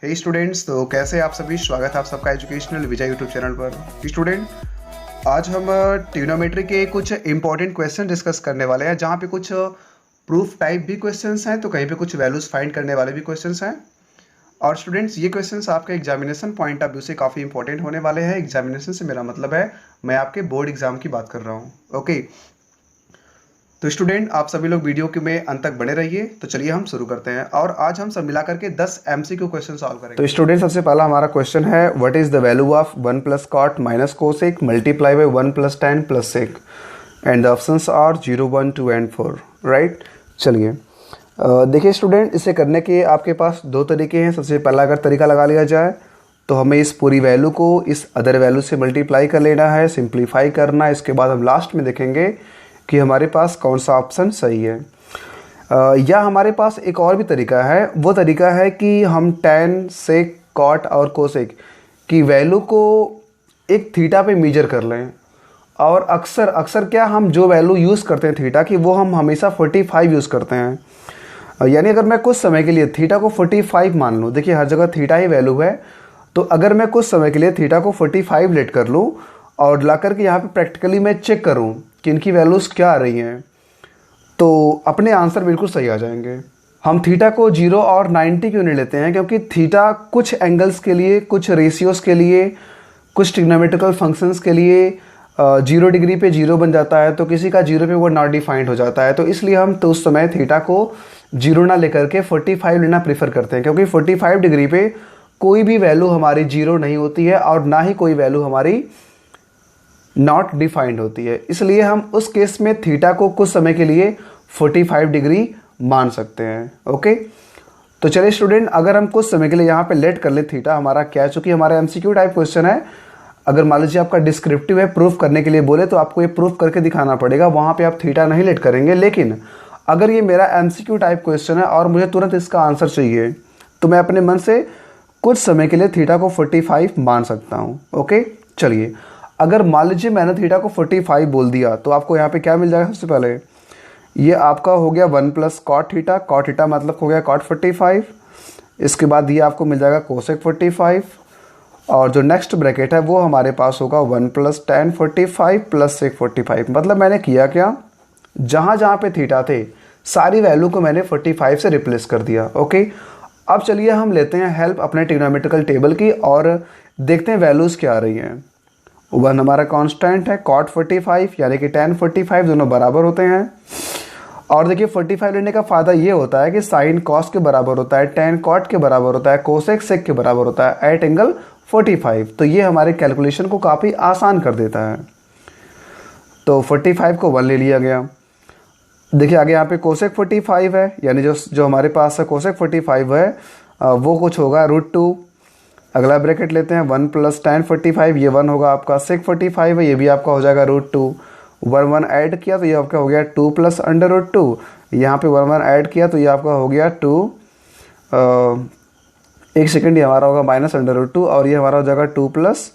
हे students, तो कैसे आप सभी। स्वागत है आप सबका एजुकेशनल विजय यूट्यूब चैनल पर। स्टूडेंट, आज हम ट्रिग्नोमेट्री के कुछ इंपॉर्टेंट क्वेश्चन डिस्कस करने वाले हैं, जहाँ पे कुछ प्रूफ टाइप भी क्वेश्चंस हैं, तो कहीं पे कुछ वैल्यूज फाइंड करने वाले भी क्वेश्चंस हैं। और स्टूडेंट्स, ये क्वेश्चंस आपके एग्जामिनेशन पॉइंट ऑफ व्यू से काफ़ी इंपॉर्टेंट होने वाले हैं। एग्जामिनेशन से मेरा मतलब है मैं आपके बोर्ड एग्जाम की बात कर रहा हूँ। ओके, तो स्टूडेंट आप सभी लोग वीडियो के में अंत तक बने रहिए। तो चलिए हम शुरू करते हैं, और आज हम सब मिला करके 10 एमसीक्यू क्वेश्चन सॉल्व करेंगे। तो स्टूडेंट, सबसे पहला हमारा क्वेश्चन है, what is the value of 1 plus cot minus cosec multiply by 1 plus tan plus sec, and the options are 0, 1, 2 and 4। Right, चलिए देखिए स्टूडेंट, इसे करने के आपके पास दो तरीके हैं। सबसे पहला अगर तरीका लगा लिया जाए तो हमें इस पूरी वैल्यू को इस अदर वैल्यू से मल्टीप्लाई कर लेना है, सिंप्लीफाई करना है। इसके बाद हम लास्ट में देखेंगे कि हमारे पास कौन सा ऑप्शन सही है। या हमारे पास एक और भी तरीका है, वो तरीका है कि हम tan सेक कॉट और कोसेक की वैल्यू को एक थीटा पे मेजर कर लें। और अक्सर क्या हम जो वैल्यू यूज़ करते हैं थीटा की, वो हम हमेशा 45 यूज़ करते हैं। यानी अगर मैं कुछ समय के लिए थीटा को 45 मान लूँ, देखिए हर जगह थीटा ही वैल्यू है, तो अगर मैं कुछ समय के लिए थीटा को 45 लेट कर लूँ और ला करके यहाँ पे प्रैक्टिकली मैं चेक करूँ कि इनकी वैल्यूज़ क्या आ रही हैं, तो अपने आंसर बिल्कुल सही आ जाएंगे। हम थीटा को 0 और 90 क्यों नहीं लेते हैं? क्योंकि थीटा कुछ एंगल्स के लिए, कुछ रेशियोज़ के लिए, कुछ ट्रिग्नोमेट्रिकल फंक्शंस के लिए 0 डिग्री पे 0 बन जाता है, तो किसी का 0 पे वो नॉट डिफाइंड हो जाता है। तो इसलिए हम तो उस समय थीटा को 0 ना लेकर के 45 लेना प्रेफर करते हैं, क्योंकि 45 डिग्री पे कोई भी वैल्यू हमारी 0 नहीं होती है और ना ही कोई वैल्यू हमारी नॉट डिफाइंड होती है। इसलिए हम उस केस में थीटा को कुछ समय के लिए 45 डिग्री मान सकते हैं। ओके, तो चलिए स्टूडेंट, अगर हम कुछ समय के लिए यहाँ पे लेट कर ले थीटा, हमारा क्या है, चूंकि हमारा एमसीक्यू टाइप क्वेश्चन है, अगर मान लीजिए आपका डिस्क्रिप्टिव है, प्रूफ करने के लिए बोले तो आपको ये प्रूफ करके दिखाना पड़ेगा, वहाँ पे आप थीटा नहीं लेट करेंगे। लेकिन अगर ये मेरा एमसीक्यू टाइप क्वेश्चन है और मुझे तुरंत इसका आंसर चाहिए, तो मैं अपने मन से कुछ समय के लिए थीटा को 45 मान सकता हूँ। ओके, चलिए, अगर मान लीजिए मैंने थीटा को 45 बोल दिया, तो आपको यहाँ पे क्या मिल जाएगा? सबसे पहले ये आपका हो गया 1 प्लस कॉट थीटा मतलब हो गया कॉट 45। इसके बाद ये आपको मिल जाएगा कोसेक 45, और जो नेक्स्ट ब्रैकेट है वो हमारे पास होगा 1 प्लस tan 45 प्लस सेक 45। मतलब मैंने किया क्या, जहाँ जहाँ पे थीटा थे सारी वैल्यू को मैंने 45 से रिप्लेस कर दिया। ओके, अब चलिए हम लेते हैं हेल्प अपने ट्रिग्नोमेट्रिकल टेबल की और देखते हैं वैल्यूज़ क्या आ रही हैं। 1 हमारा कांस्टेंट है, कॉट 45 यानी कि tan 45 दोनों बराबर होते हैं। और देखिए 45 लेने का फ़ायदा ये होता है कि साइन कॉस के बराबर होता है, tan कॉट के बराबर होता है, कोसेक सेक के बराबर होता है एट एंगल 45। तो ये हमारे कैलकुलेशन को काफ़ी आसान कर देता है। तो 45 को 1 ले लिया गया। देखिए आगे यहाँ पे कोसेक 45 है, यानी जो हमारे पास है कोसेक 45 है, वो कुछ होगा √2। अगला ब्रैकेट लेते हैं, 1 प्लस tan 45, ये 1 होगा आपका। सेक 45 है, ये भी आपका हो जाएगा √2। 1 ऐड किया तो ये आपका हो गया 2 प्लस √2। यहाँ पे 1 ऐड किया तो ये आपका हो गया 2, एक सेकेंड, ये हमारा होगा माइनस √2, और ये हमारा हो जाएगा 2 प्लस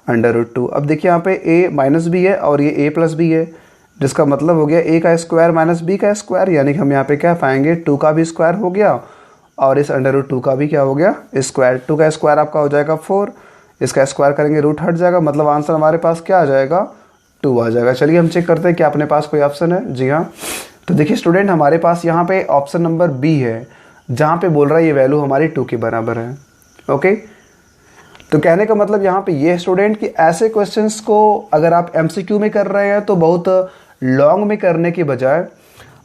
√2। अब देखिए यहाँ पे a माइनस भी है और ये a प्लस भी है, जिसका मतलब हो गया a का स्क्वायर माइनस b का स्क्वायर, यानी कि हम यहाँ पे क्या पाएंगे, 2 का भी स्क्वायर हो गया और इस √2 का भी क्या हो गया, स्क्वायर। 2 का स्क्वायर आपका हो जाएगा 4, इसका स्क्वायर करेंगे रूट हट जाएगा, मतलब आंसर हमारे पास क्या आ जाएगा, 2 आ जाएगा। चलिए हम चेक करते हैं कि अपने पास कोई ऑप्शन है। जी हाँ, तो देखिए स्टूडेंट, हमारे पास यहाँ पे ऑप्शन नंबर बी है, जहाँ पे बोल रहा है ये वैल्यू हमारी 2 के बराबर है। ओके, तो कहने का मतलब यहाँ पे ये है स्टूडेंट कि ऐसे क्वेश्चंस को अगर आप एमसीक्यू में कर रहे हैं तो बहुत लॉन्ग में करने की बजाय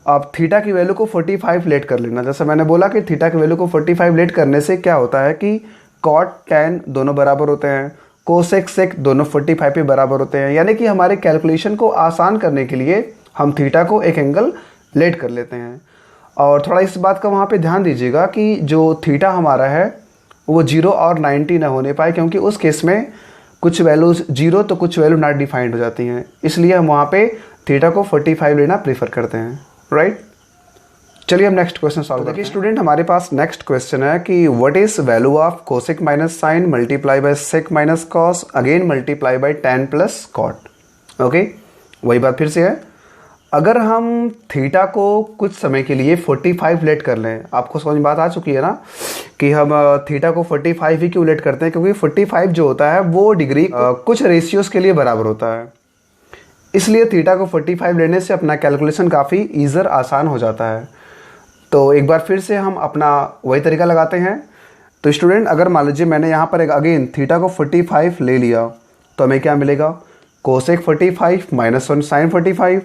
आप थीटा की वैल्यू को 45 लेट कर लेना। जैसे मैंने बोला कि थीटा की वैल्यू को 45 लेट करने से क्या होता है कि कॉट tan दोनों बराबर होते हैं, कोसेक सेक दोनों 45 पे बराबर होते हैं। यानी कि हमारे कैलकुलेशन को आसान करने के लिए हम थीटा को एक एंगल लेट कर लेते हैं। और थोड़ा इस बात का वहाँ पे ध्यान दीजिएगा कि जो थीटा हमारा है वो 0 और 90 ना होने पाए, क्योंकि उस केस में कुछ वैल्यूज़ 0 तो कुछ वैल्यू नॉट डिफाइंड हो जाती हैं। इसलिए हम वहाँ पे थीटा को 45 लेना प्रेफर करते हैं। राइट, चलिए हम नेक्स्ट क्वेश्चन सॉल्व करते हैं। स्टूडेंट, हमारे पास नेक्स्ट क्वेश्चन है कि what is value of cosec minus sine multiply by sec minus cos again multiply by tan plus cot. Okay, वही बात फिर से है। अगर हम थीटा को कुछ समय के लिए 45 लेट कर लें, आपको समझ में बात आ चुकी है ना कि हम थीटा को 45 ही क्यों लेट करते हैं, क्योंकि 45 जो होता है वो डिग्री कुछ रेशियोज के लिए बराबर होता है, इसलिए थीटा को 45 लेने से अपना कैलकुलेशन काफ़ी ईज़र आसान हो जाता है। तो एक बार फिर से हम अपना वही तरीका लगाते हैं। तो स्टूडेंट, अगर मान लीजिए मैंने यहाँ पर एक अगेन थीटा को 45 ले लिया तो हमें क्या मिलेगा, कोसेक 45 माइनस 1 साइन 45।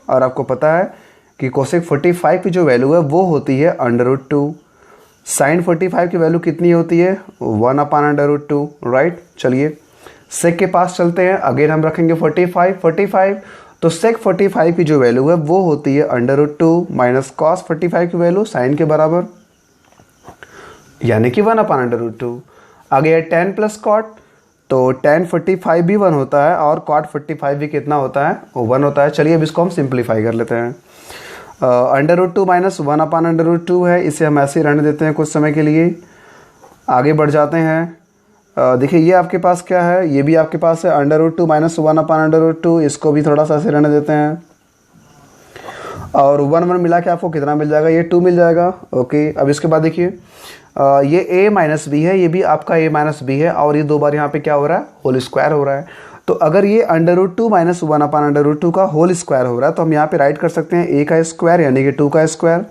और आपको पता है कि कोसेक 45 की जो वैल्यू है वो होती है √2, साइन 45 की वैल्यू कितनी होती है 1/√2, राइट। चलिए सेक के पास चलते हैं, अगेन हम रखेंगे 45, तो सेक 45 की जो वैल्यू है वो होती है √2 माइनस कॉस 45 की वैल्यू साइन के बराबर, यानी कि 1/√2। आगे है tan प्लस कॉट, तो tan 45 भी 1 होता है और cot 45 भी कितना होता है, 1 होता है। चलिए अब इसको हम सिंप्लीफाई कर लेते हैं। √2 माइनस 1/√2 है, इसे हम ऐसे ही रहने देते हैं कुछ समय के लिए। आगे बढ़ जाते हैं। देखिए ये आपके पास क्या है, ये भी आपके पास है √2 माइनस 1/√2, इसको भी थोड़ा सा ऐसे रहने देते हैं। और 1 मिला के आपको कितना मिल जाएगा, ये 2 मिल जाएगा। ओके, अब इसके बाद देखिए ये a माइनस बी है, ये भी आपका a माइनस बी है, और ये दो बार यहाँ पे क्या हो रहा है, होल स्क्वायर हो रहा है। तो अगर ये √2 माइनस 1/√2 का होल स्क्वायर हो रहा है तो हम यहाँ पे राइट कर सकते हैं a का स्क्वायर यानी कि 2 का स्क्वायर,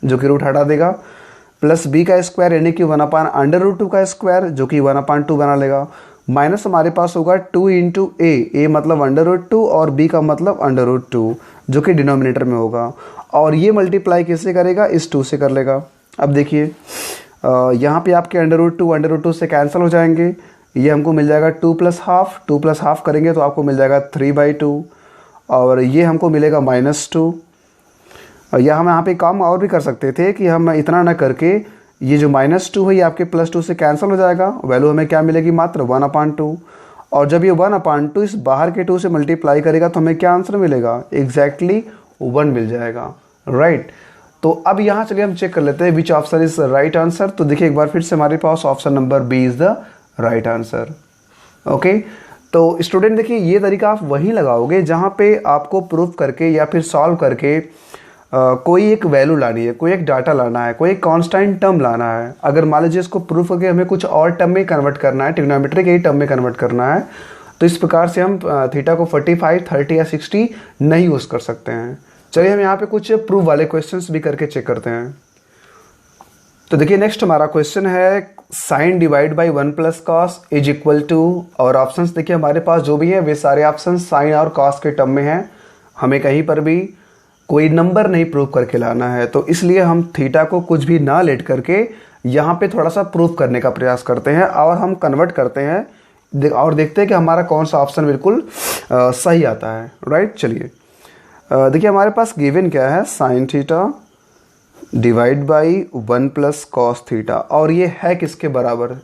जो कि रूट हटा देगा, प्लस b का स्क्वायर यानी कि 1/√2 का स्क्वायर, जो कि 1/2 बना लेगा, माइनस हमारे पास होगा 2 इंटू a मतलब √2 और b का मतलब √2, जो कि डिनोमिनेटर में होगा, और ये मल्टीप्लाई किससे करेगा, इस 2 से कर लेगा। अब देखिए यहाँ पे आपके √2 से कैंसिल हो जाएंगे, ये हमको मिल जाएगा 2 प्लस हाफ करेंगे तो आपको मिल जाएगा 3/2, और ये हमको मिलेगा -2। या हम यहाँ पे काम और भी कर सकते थे कि हम इतना ना करके ये जो -2 है ये आपके +2 से कैंसिल हो जाएगा, वैल्यू हमें क्या मिलेगी, मात्र 1/2। और जब ये 1/2 इस बाहर के 2 से मल्टीप्लाई करेगा तो हमें क्या आंसर मिलेगा, एग्जैक्टली 1 मिल जाएगा, राइट। तो अब यहाँ चलिए हम चेक कर लेते हैं which option is right answer. तो देखिए एक बार फिर से हमारे पास option number B is the right answer. Okay, तो स्टूडेंट देखिए ये तरीका आप वहीं लगाओगे जहाँ पे आपको प्रूफ करके या फिर सॉल्व करके कोई एक वैल्यू लानी है, कोई एक डाटा लाना है, कोई एक कांस्टेंट टर्म लाना है। अगर मान लीजिए इसको प्रूफ करके हमें कुछ और टर्म में कन्वर्ट करना है, ट्रिग्नोमेट्री के ही टर्म में कन्वर्ट करना है, तो इस प्रकार से हम थीटा को 45, 30 या 60 नहीं यूज़ कर सकते हैं। चलिए हम यहाँ पे कुछ प्रूफ वाले क्वेश्चंस भी करके चेक करते हैं। तो देखिए नेक्स्ट हमारा क्वेश्चन है sine divide by 1 plus cos is equal to, और ऑप्शंस देखिए हमारे पास जो भी है वे सारे ऑप्शन साइन और कॉस के टर्म में हैं। हमें कहीं पर भी कोई नंबर नहीं प्रूव करके लाना है, तो इसलिए हम थीटा को कुछ भी ना लेट करके यहाँ पे थोड़ा सा प्रूफ करने का प्रयास करते हैं और हम कन्वर्ट करते हैं और देखते हैं कि हमारा कौन सा ऑप्शन बिल्कुल सही आता है, राइट। चलिए देखिए हमारे पास गिवन क्या है, sine theta divide by 1 plus cos theta, और ये है किसके बराबर।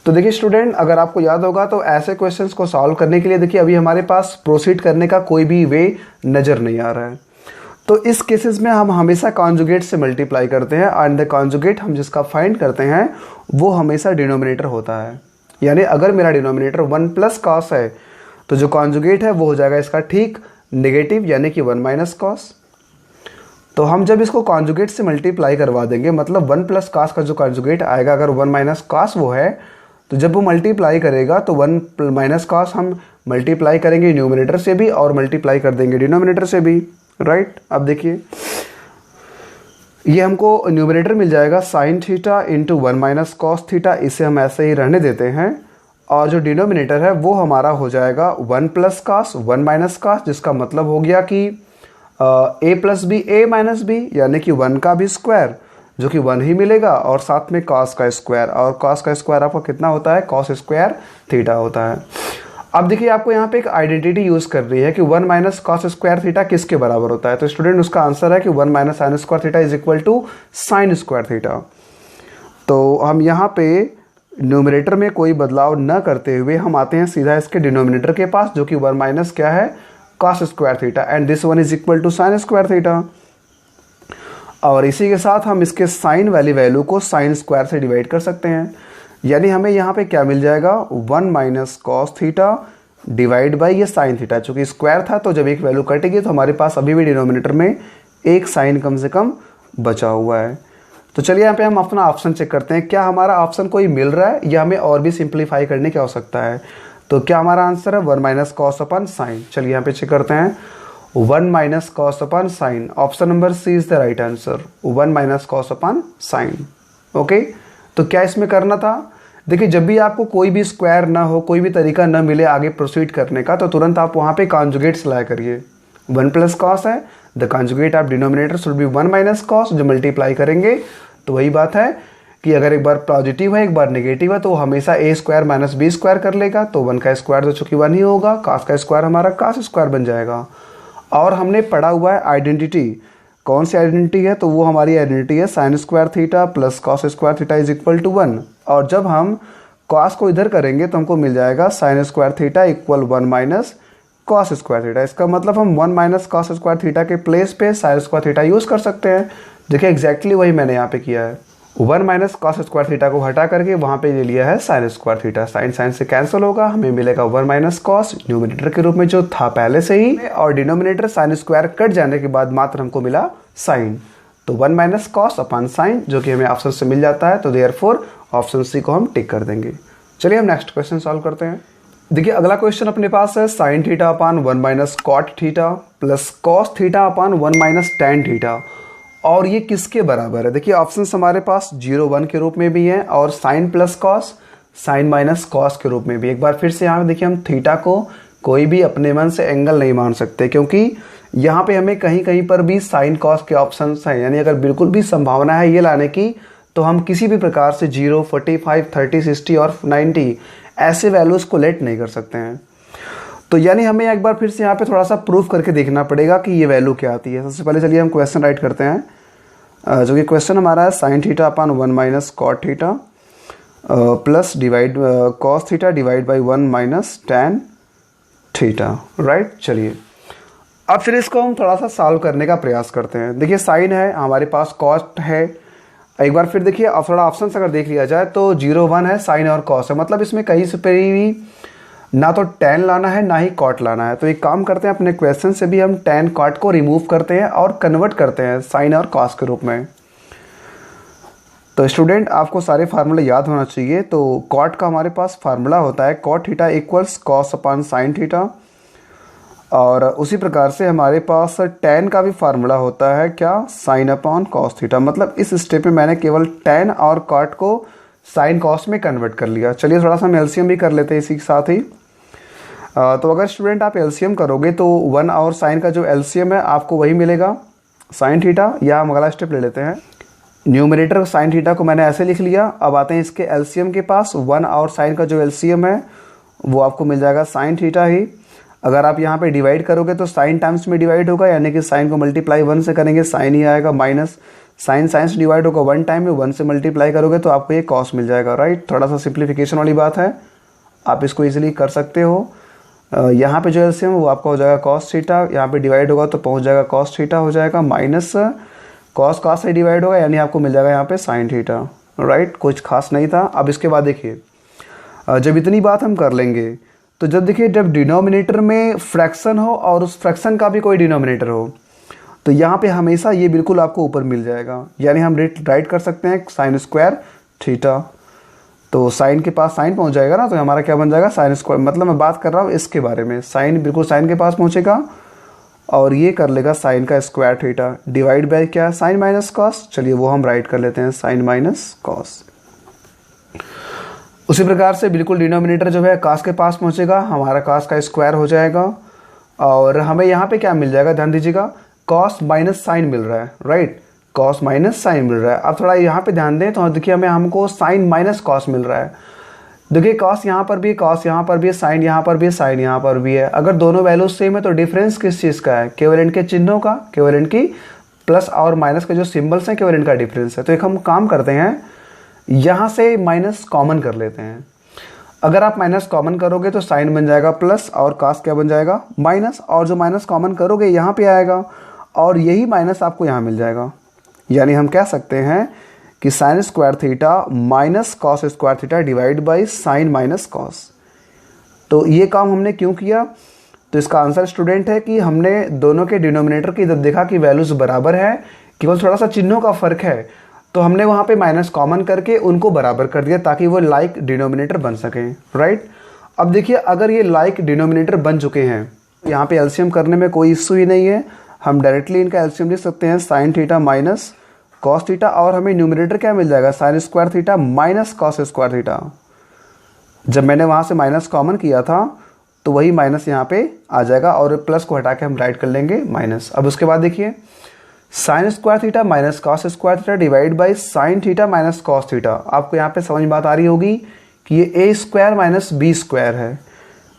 तो देखिए स्टूडेंट, अगर आपको याद होगा तो ऐसे क्वेश्चंस को सॉल्व करने के लिए देखिए अभी हमारे पास प्रोसीड करने का कोई भी वे नज़र नहीं आ रहा है। तो इस केसेस में हम हमेशा कॉन्जुगेट से मल्टीप्लाई करते हैं, एंड द कॉन्जुगेट हम जिसका फाइंड करते हैं वो हमेशा डिनोमिनेटर होता है। यानी अगर मेरा डिनोमिनेटर 1 प्लस कॉस है तो जो कॉन्जुगेट है वो हो जाएगा इसका ठीक नेगेटिव, यानी कि 1 माइनस कॉस। तो हम जब इसको कॉन्जुगेट से मल्टीप्लाई करवा देंगे, मतलब 1 प्लस कॉस का जो कॉन्जुगेट आएगा, अगर 1 माइनस कॉस वो है, तो जब वो मल्टीप्लाई करेगा तो 1 माइनस कॉस हम मल्टीप्लाई करेंगे न्यूमरेटर से भी और मल्टीप्लाई कर देंगे डिनोमिनेटर से भी, राइट। अब देखिए ये हमको न्यूमरेटर मिल जाएगा sine theta into 1 minus cos theta, इसे हम ऐसे ही रहने देते हैं, और जो डिनोमिनेटर है वो हमारा हो जाएगा 1 प्लस कॉस 1 माइनस कॉस, जिसका मतलब हो गया कि a plus B a minus B, यानी कि 1 का भी स्क्वायर जो कि 1 ही मिलेगा, और साथ में cos का स्क्वायर, और cos का स्क्वायर आपका कितना होता है, cos स्क्वायर थीटा होता है। अब देखिए आपको यहाँ पे एक आइडेंटिटी यूज़ कर रही है कि 1 माइनस कॉस स्क्वायर थीटा किसके बराबर होता है। तो स्टूडेंट उसका आंसर है कि 1 minus sine square theta is equal to sine square theta. तो हम यहाँ पे न्यूमरेटर में कोई बदलाव न करते हुए हम आते हैं सीधा इसके डिनोमिनेटर के पास, जो कि 1 माइनस क्या है, cos square theta, and this one is equal to sine square theta. और इसी के साथ हम इसके साइन वाली वैल्यू को साइन स्क्वायर से डिवाइड कर सकते हैं, यानी हमें यहाँ पे क्या मिल जाएगा, 1 minus cos theta divide by ये साइन थीटा, चूँकि स्क्वायर था तो जब एक वैल्यू कटेगी तो हमारे पास अभी भी डिनोमिनेटर में एक साइन कम से कम बचा हुआ है। तो चलिए यहाँ पे हम अपना ऑप्शन चेक करते हैं, क्या हमारा ऑप्शन कोई मिल रहा है या हमें और भी सिंप्लीफाई करने की आवश्यकता है। तो क्या हमारा आंसर है 1 माइनस कॉस अपन साइन। चलिए यहाँ पे चेक करते हैं, 1 minus cos upon sine, option number C is the right answer, 1 minus cos upon sine. Okay, तो क्या इसमें करना था, देखिए जब भी आपको कोई भी स्क्वायर ना हो, कोई भी तरीका ना मिले आगे प्रोसीड करने का, तो तुरंत आप वहाँ पे कॉन्जुगेट्स लाया करिए। 1 प्लस कॉस है, the conjugate of denominator should be 1 minus cos, जो मल्टीप्लाई करेंगे तो वही बात है कि अगर एक बार पॉजिटिव है एक बार नेगेटिव है तो हमेशा ए स्क्वायर माइनस बी स्क्वायर कर लेगा, तो 1 का स्क्वायर तो चूंकि 1 ही होगा, कॉस का स्क्वायर हमारा कॉस स्क्वायर बन जाएगा। और हमने पढ़ा हुआ है आइडेंटिटी, कौन सी आइडेंटिटी है, तो वो हमारी आइडेंटिटी है sine square theta plus cos square theta is equal to 1। और जब हम कॉस को इधर करेंगे तो हमको मिल जाएगा sign square theta equal 1 minus cos square theta. इसका मतलब हम 1 माइनस कॉस स्क्वायर थीटा के प्लेस पे साइन स्क्वायर थीटा यूज़ कर सकते हैं। देखिए एग्जैक्टली वही मैंने यहाँ पे किया है, 1 माइनस कॉस स्क्वायर थीटा को हटा करके वहाँ पे ले लिया है sine square theta. Sine sine से कैंसिल होगा, हमें मिलेगा 1 माइनस कॉस न्यूमरेटर के रूप में जो था पहले से ही, और डिनोमिनेटर साइन स्क्वायर कट जाने के बाद मात्र हमको मिला साइन, तो 1 माइनस कॉस अपन साइन, जो कि हमें ऑप्शन से मिल जाता है, तो देयरफॉर ऑप्शन सी को हम टिक कर देंगे। चलिए हम नेक्स्ट क्वेश्चन सॉल्व करते हैं। देखिए अगला क्वेश्चन अपने पास है sine theta upon 1 minus cot theta plus cos theta upon 1 minus tan theta, और ये किसके बराबर है। देखिए ऑप्शंस हमारे पास 0 1 के रूप में भी हैं और sine plus cos, sine minus cos के रूप में भी। एक बार फिर से यहाँ पे देखिए हम थीटा को कोई भी अपने मन से एंगल नहीं मान सकते, क्योंकि यहाँ पे हमें कहीं कहीं पर भी साइन कॉस के ऑप्शंस हैं, यानी अगर बिल्कुल भी संभावना है ये लाने की तो हम किसी भी प्रकार से 0 45 30 60 और 90 ऐसे वैल्यूज़ को लेट नहीं कर सकते हैं। तो यानी हमें एक बार फिर से यहाँ पे थोड़ा सा प्रूफ करके देखना पड़ेगा कि ये वैल्यू क्या आती है। सबसे पहले चलिए हम क्वेश्चन राइट करते हैं, जो कि क्वेश्चन हमारा है sine theta upon 1 minus cot theta plus divide cos theta divide by 1 minus tan theta, right. चलिए अब फिर इसको हम थोड़ा सा सॉल्व करने का प्रयास करते हैं। देखिए साइन है हमारे पास, कॉस्ट है, एक बार फिर देखिए अब थोड़ा ऑप्शन अगर देख लिया जाए तो 0 1 है, साइन और कॉस है, मतलब इसमें कहीं से भी ना तो टैन लाना है ना ही कॉट लाना है। तो एक काम करते हैं, अपने क्वेश्चन से भी हम टैन कॉट को रिमूव करते हैं और कन्वर्ट करते हैं साइन और कॉस के रूप में। तो स्टूडेंट आपको सारे फार्मूले याद होना चाहिए। तो कॉट का हमारे पास फार्मूला होता है cot theta equals cos upon sine theta, और उसी प्रकार से हमारे पास टैन का भी फार्मूला होता है क्या, साइन अपॉन कॉस थीटा। मतलब इस स्टेप में मैंने केवल टैन और कॉट को साइन कॉस में कन्वर्ट कर लिया। चलिए थोड़ा सा हम एलसीएम भी कर लेते हैं इसी के साथ ही। तो अगर स्टूडेंट आप एलसीएम करोगे तो 1 और साइन का जो एलसीएम है आपको वही मिलेगा साइन थीटा, या हम अगला स्टेप ले लेते हैं। न्यूमरेटर साइन थीटा को मैंने ऐसे लिख लिया। अब आते हैं इसके एलसीएम के पास, 1 और साइन का जो एलसीएम है वो आपको मिल जाएगा साइन थीटा ही। अगर आप यहाँ पे डिवाइड करोगे तो साइन टाइम्स में डिवाइड होगा, यानी कि साइन को मल्टीप्लाई 1 से करेंगे साइन ही आएगा, माइनस साइन साइन से डिवाइड होगा 1 टाइम में, 1 से मल्टीप्लाई करोगे तो आपको ये कॉस मिल जाएगा, राइट। थोड़ा सा सिंप्लीफिकेशन वाली बात है, आप इसको इजीली कर सकते हो। यहाँ पे जो एलसीएम वो आपका हो जाएगा कॉस थीटा, यहाँ पे डिवाइड होगा तो पहुँच जाएगा कॉस थीटा हो जाएगा, माइनस कॉस कॉस से डिवाइड होगा, यानी आपको मिल जाएगा यहाँ पे साइन थीटा, राइट। कुछ खास नहीं था। अब इसके बाद देखिए जब इतनी बात हम कर लेंगे तो जब देखिए जब डिनोमिनेटर में फ्रैक्शन हो और उस फ्रैक्शन का भी कोई डिनोमिनेटर हो तो यहाँ पे हमेशा ये बिल्कुल आपको ऊपर मिल जाएगा, यानी हम राइट कर सकते हैं साइन स्क्वायर थीटा। तो साइन के पास साइन पहुँच जाएगा ना, तो हमारा क्या बन जाएगा साइन स्क्वायर, मतलब मैं बात कर रहा हूँ इसके बारे में, साइन बिल्कुल साइन के पास पहुँचेगा और ये कर लेगा साइन का स्क्वायर थीटा डिवाइड बाय क्या, साइन माइनस कॉस। चलिए वो हम राइट कर लेते हैं साइन माइनस कॉस। उसी प्रकार से बिल्कुल डिनोमिनेटर जो है कास के पास पहुंचेगा, हमारा कास का स्क्वायर हो जाएगा, और हमें यहाँ पे क्या मिल जाएगा, ध्यान दीजिएगा कॉस माइनस साइन मिल रहा है, राइट, कॉस माइनस साइन मिल रहा है। अब थोड़ा यहाँ पे ध्यान दें तो देखिए हमें हमको साइन माइनस कॉस मिल रहा है। देखिए कॉस यहाँ पर भी है, कॉस यहाँ पर भी है, साइन यहाँ पर भी है, साइन यहाँ पर भी है। अगर दोनों वैल्यूज सेम है तो डिफरेंस किस चीज़ का है, केवल इनके चिन्हों का, केवल इनकी प्लस और माइनस के जो सिम्बल्स हैं केवल इनका डिफरेंस है। तो एक हम काम करते हैं, यहाँ से माइनस कॉमन कर लेते हैं। अगर आप माइनस कॉमन करोगे तो साइन बन जाएगा प्लस और कॉस क्या बन जाएगा माइनस, और जो माइनस कॉमन करोगे यहाँ पे आएगा और यही माइनस आपको यहाँ मिल जाएगा। यानी हम कह सकते हैं कि sign square theta minus cos square theta divide by sine minus cos. तो ये काम हमने क्यों किया? तो इसका आंसर स्टूडेंट है कि हमने दोनों के डिनोमिनेटर की जब देखा कि वैल्यूज़ बराबर है, केवल थोड़ा सा चिन्हों का फ़र्क है, तो हमने वहाँ पे माइनस कॉमन करके उनको बराबर कर दिया ताकि वो लाइक डिनोमिनेटर बन सकें, राइट। अब देखिए अगर ये लाइक डिनोमिनेटर बन चुके हैं, यहाँ पे एलसीएम करने में कोई इशू ही नहीं है, हम डायरेक्टली इनका एलसीएम लिख सकते हैं sine theta minus cos theta, और हमें न्यूमिनेटर क्या मिल जाएगा, sign square theta minus cos square theta. जब मैंने वहाँ से माइनस कॉमन किया था तो वही माइनस यहाँ पे आ जाएगा और प्लस को हटा के हम राइट कर लेंगे माइनस। अब उसके बाद देखिए sign square theta minus cos square theta divide by sine theta minus cos theta. आपको यहाँ पे समझ बात आ रही होगी कि ये ए स्क्वायर माइनस बी स्क्वायर है,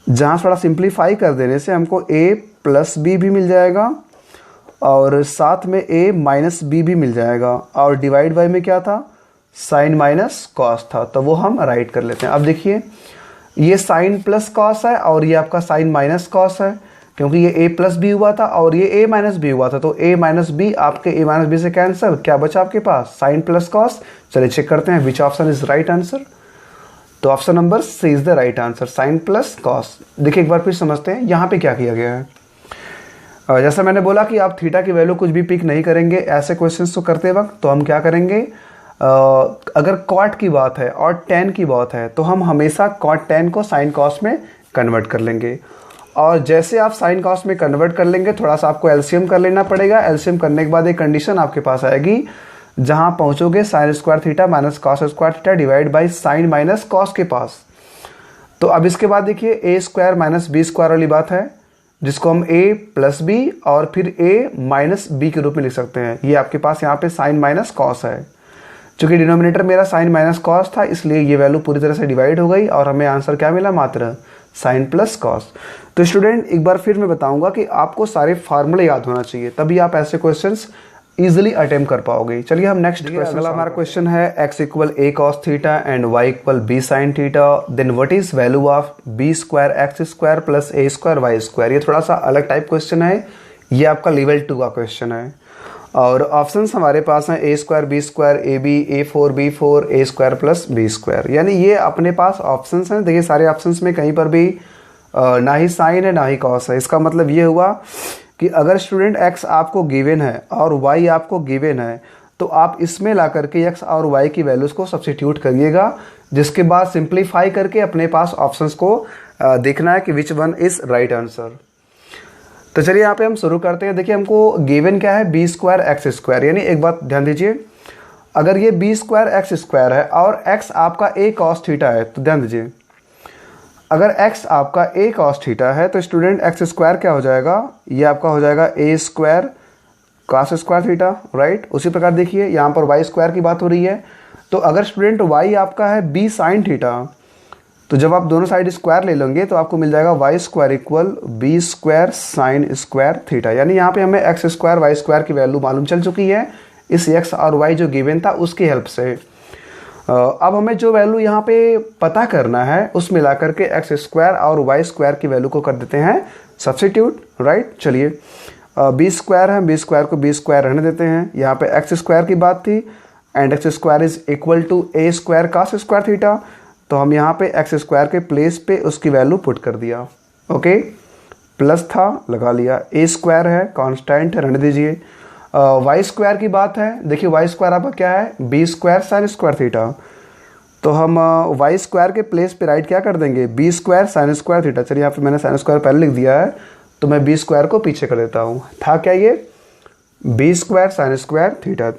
जहाँ थोड़ा सिंप्लीफाई कर देने से हमको ए प्लस बी भी मिल जाएगा और साथ में ए माइनस बी भी मिल जाएगा, और डिवाइड बाई में क्या था, साइन माइनस कॉस था, तो वो हम राइट कर लेते हैं। अब देखिए ये साइन प्लस कॉस है और ये आपका साइन माइनस कॉस है, क्योंकि ये a प्लस बी हुआ था और ये a माइनस बी हुआ था, तो a माइनस बी आपके a माइनस बी से कैंसिल, क्या बचा आपके पास, साइन प्लस कॉस। चलिए चेक करते हैं which option is right answer. तो option number C is the right answer, sine plus cos. देखिए एक बार फिर समझते हैं यहाँ पे क्या किया गया है। जैसा मैंने बोला कि आप थीटा की वैल्यू कुछ भी पिक नहीं करेंगे ऐसे क्वेश्चंस को करते वक्त, तो हम क्या करेंगे, अगर कॉट की बात है और टेन की बात है तो हम हमेशा कॉट टेन को साइन कॉस में कन्वर्ट कर लेंगे, और जैसे आप साइन कॉस में कन्वर्ट कर लेंगे थोड़ा सा आपको एलसीएम कर लेना पड़ेगा। एलसीएम करने के बाद एक कंडीशन आपके पास आएगी जहां पहुंचोगे sine square theta minus cos square theta divide by sine minus cos के पास। तो अब इसके बाद देखिए A square minus B square वाली बात है, जिसको हम a प्लस बी और फिर a माइनस बी के रूप में लिख सकते हैं। ये आपके पास यहाँ पे साइन माइनस कॉस है, चूंकि डिनोमिनेटर मेरा साइन माइनस कॉस था इसलिए ये वैल्यू पूरी तरह से डिवाइड हो गई और हमें आंसर क्या मिला, मात्र साइन प्लस कॉस। तो स्टूडेंट एक बार फिर मैं बताऊंगा कि आपको सारे फार्मूले याद होना चाहिए, तभी आप ऐसे क्वेश्चंस इजीली अटेम्प्ट कर पाओगे। चलिए हम नेक्स्ट क्वेश्चन, अगला हमारा क्वेश्चन है x equal a cos theta and y equal b sin theta, then what is value of b square x square plus a square y square. ये थोड़ा सा अलग टाइप क्वेश्चन है, ये आपका लेवल 2 का क्वेश्चन है, और ऑप्शंस हमारे पास हैं a square b square A B a4 b4 a square plus b square. यानी ये अपने पास ऑप्शंस हैं। देखिए सारे ऑप्शंस में कहीं पर भी ना ही साइन है ना ही कॉस है। इसका मतलब ये हुआ कि अगर स्टूडेंट x आपको गिवन है और y आपको गिवन है तो आप इसमें ला करके x और y की वैल्यूज़ को सब्स्टिट्यूट करिएगा, जिसके बाद सिंप्लीफाई करके अपने पास ऑप्शंस को देखना है कि which one is right answer. तो चलिए यहाँ पे हम शुरू करते हैं। देखिए हमको गिवन क्या है, बी स्क्वायर एक्स स्क्वायर। यानी एक बात ध्यान दीजिए, अगर ये बी स्क्वायर एक्स स्क्वायर है और x आपका a cos थीटा है, तो ध्यान दीजिए अगर x आपका a cos थीटा है तो स्टूडेंट x स्क्वायर क्या हो जाएगा, ये आपका हो जाएगा a square cos square theta, right. उसी प्रकार देखिए यहाँ पर y स्क्वायर की बात हो रही है, तो अगर स्टूडेंट y आपका है b sin थीटा, तो जब आप दोनों साइड स्क्वायर ले लेंगे तो आपको मिल जाएगा y square equal b square sine square theta. यानी यहाँ पे हमें x स्क्वायर y स्क्वायर की वैल्यू मालूम चल चुकी है इस x और y जो गिवन था उसकी हेल्प से। अब हमें जो वैल्यू यहाँ पे पता करना है उसमें ला करके एक्स स्क्वायर और वाई स्क्वायर की वैल्यू को कर देते हैं सब्स्टिट्यूट, राइट। चलिए बी स्क्वायर है, बी स्क्वायर को बी स्क्वायर रहने देते हैं। यहाँ पे एक्स स्क्वायर की बात थी and X square is equal to A square cos square theta, तो हम यहाँ पे एक्स स्क्वायर के प्लेस पे उसकी वैल्यू पुट कर दिया, ओके। प्लस था लगा लिया, ए स्क्वायर है कॉन्स्टेंट रहने दीजिए। वाई स्क्वायर की बात है, देखिए वाई स्क्वायर आपका क्या है, B square sine square theta, तो हम वाई स्क्वायर के प्लेस पे राइट क्या कर देंगे, B square sine square theta. चलिए यहाँ पे मैंने साइन स्क्वायर पहले लिख दिया है तो मैं बी स्क्वायर को पीछे कर देता हूँ, था क्या ये B square sine square theta.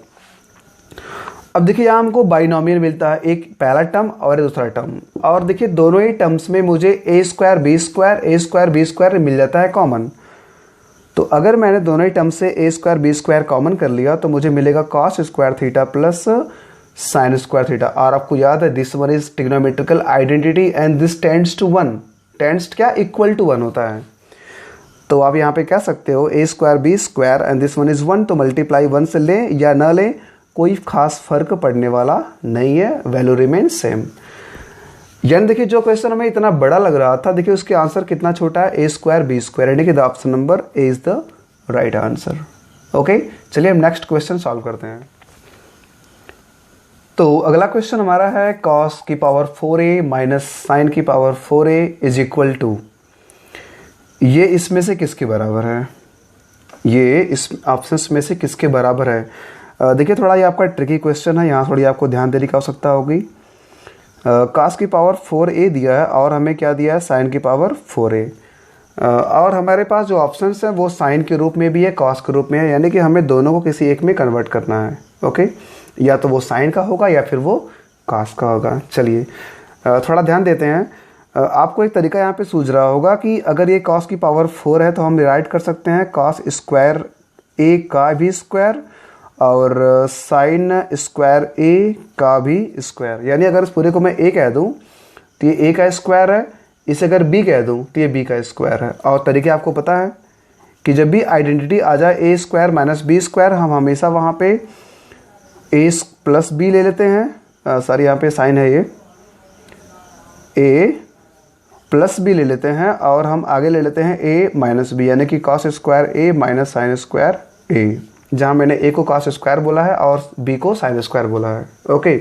अब देखिए यहाँ हमको बाइनोमियल मिलता है, एक पहला टर्म और दूसरा टर्म, और देखिए दोनों ही टर्म्स में मुझे ए स्क्वायर बी स्क्वायर मिल जाता है कॉमन। तो अगर मैंने दोनों ही टर्म से A square B square common कर लिया तो मुझे मिलेगा cos square theta plus sine square theta. और आपको याद है this one is trigonometrical identity and this tends to 1, tends क्या इक्वल टू 1 होता है। तो आप यहाँ पे कह सकते हो A square B square and this one is 1, तो मल्टीप्लाई 1 से लें या ना लें कोई खास फर्क पड़ने वाला नहीं है, वैल्यू रिमेन सेम। यानी देखिए जो क्वेश्चन हमें इतना बड़ा लग रहा था, देखिए उसके आंसर कितना छोटा है, ए स्क्वायर बी स्क्वायर, यानी कि the option number A is the right answer, okay. चलिए हम नेक्स्ट क्वेश्चन सॉल्व करते हैं। तो अगला क्वेश्चन हमारा है कॉस की पावर 4a माइनस साइन की power 4a is equal to, ये इसमें से किसके बराबर है? ये इस ऑप्शंस में से किसके बराबर है? देखिए थोड़ा ये आपका ट्रिकी क्वेश्चन है, यहाँ थोड़ी आपको ध्यान देने की आवश्यकता होगी। कॉस की पावर 4a दिया है और हमें क्या दिया है? साइन की पावर 4a। और हमारे पास जो ऑप्शंस हैं वो साइन के रूप में भी है, कॉस के रूप में है, यानी कि हमें दोनों को किसी एक में कन्वर्ट करना है। ओके, या तो वो साइन का होगा या फिर वो कॉस का होगा। चलिए थोड़ा ध्यान देते हैं। आपको एक तरीका यहाँ पे सूझ रहा होगा कि अगर ये कॉस की पावर 4 है तो हम राइट कर सकते हैं कॉस स्क्वायर a का भी स्क्वायर और साइन स्क्वायर a का भी स्क्वायर। यानी अगर इस पूरे को मैं a कह दूँ तो ये a का स्क्वायर है, इसे अगर b कह दूँ तो ये b का स्क्वायर है। और तरीके आपको पता है कि जब भी आइडेंटिटी आ जाए a square minus b square, हम हमेशा वहाँ पे a प्लस b ले लेते हैं। सॉरी, यहाँ पे साइन है, ये a प्लस बी ले लेते हैं और हम आगे ले लेते हैं a माइनस बी, यानी कि cos square a minus sine square a, जहाँ मैंने a को कॉस स्क्वायर बोला है और b को साइन स्क्वायर बोला है। ओके,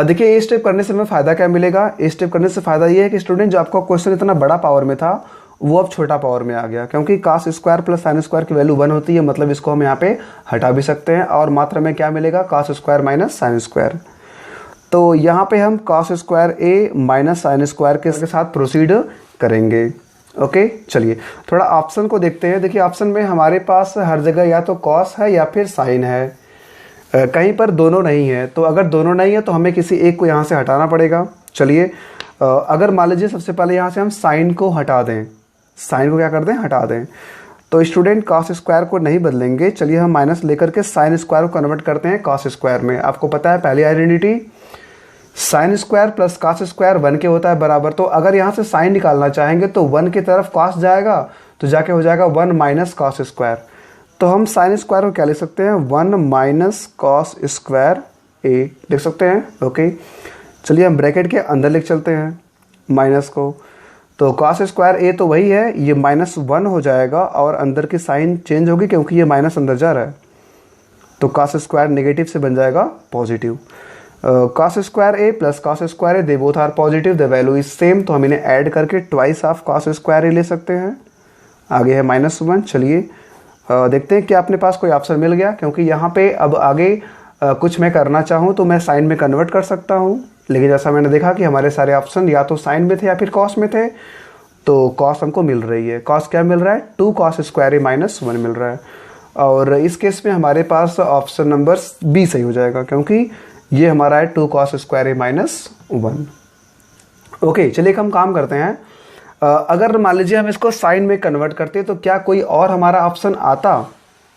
देखिए ये स्टेप करने से हमें फ़ायदा क्या मिलेगा? ये स्टेप करने से फ़ायदा ये है कि स्टूडेंट जो आपका क्वेश्चन इतना बड़ा पावर में था वो अब छोटा पावर में आ गया, क्योंकि cos square plus sine square की वैल्यू 1 होती है, मतलब इसको हम यहाँ पे हटा भी सकते हैं और मात्र में क्या मिलेगा? Cos square minus sine square. तो यहाँ पे हम cos square a minus sine square के साथ प्रोसीड करेंगे। ओके, चलिए थोड़ा ऑप्शन को देखते हैं। देखिए ऑप्शन में हमारे पास हर जगह या तो कॉस है या फिर साइन है, कहीं पर दोनों नहीं है। तो अगर दोनों नहीं है तो हमें किसी एक को यहाँ से हटाना पड़ेगा। चलिए अगर मान लीजिए सबसे पहले यहाँ से हम साइन को हटा दें, साइन को क्या कर दें? हटा दें। तो स्टूडेंट कॉस स्क्वायर को नहीं बदलेंगे, चलिए हम माइनस लेकर के साइन स्क्वायर को कन्वर्ट करते हैं कॉस स्क्वायर में। आपको पता है पहली identity sine square plus cos square 1 के होता है बराबर। तो अगर यहाँ से साइन निकालना चाहेंगे तो 1 की तरफ कॉस जाएगा तो जाके हो जाएगा 1 माइनस कॉस स्क्वायर। तो हम साइन स्क्वायर को क्या लिख सकते हैं? 1 माइनस कॉस स्क्वायर a लिख सकते हैं। ओके, चलिए हम ब्रैकेट के अंदर लिख चलते हैं माइनस को। तो कॉस स्क्वायर a तो वही है, ये -1 हो जाएगा और अंदर की साइन चेंज होगी क्योंकि ये माइनस अंदर जा रहा है। तो कॉस स्क्वायर नेगेटिव से बन जाएगा positive. Cos square a plus cos square a they both are positive, the value is same, तो हम इन्हें ऐड करके twice of cos square a ले सकते हैं। आगे है -1। चलिए देखते हैं कि अपने पास कोई ऑप्शन मिल गया, क्योंकि यहाँ पे अब आगे कुछ मैं करना चाहूँ तो मैं साइन में कन्वर्ट कर सकता हूँ, लेकिन जैसा मैंने देखा कि हमारे सारे ऑप्शन या तो साइन में थे या फिर कॉस में थे, तो कॉस हमको मिल रही है। कॉस क्या मिल रहा है? 2 कॉस स्क्वायर a माइनस 1 मिल रहा है। और इस केस में हमारे पास ऑप्शन नंबर बी सही हो जाएगा, क्योंकि ये हमारा है 2 cos square a minus 1। Okay, चलिए हम काम करते हैं। अगर मान लीजिए हम इसको साइन में कन्वर्ट करते तो क्या कोई और हमारा ऑप्शन आता?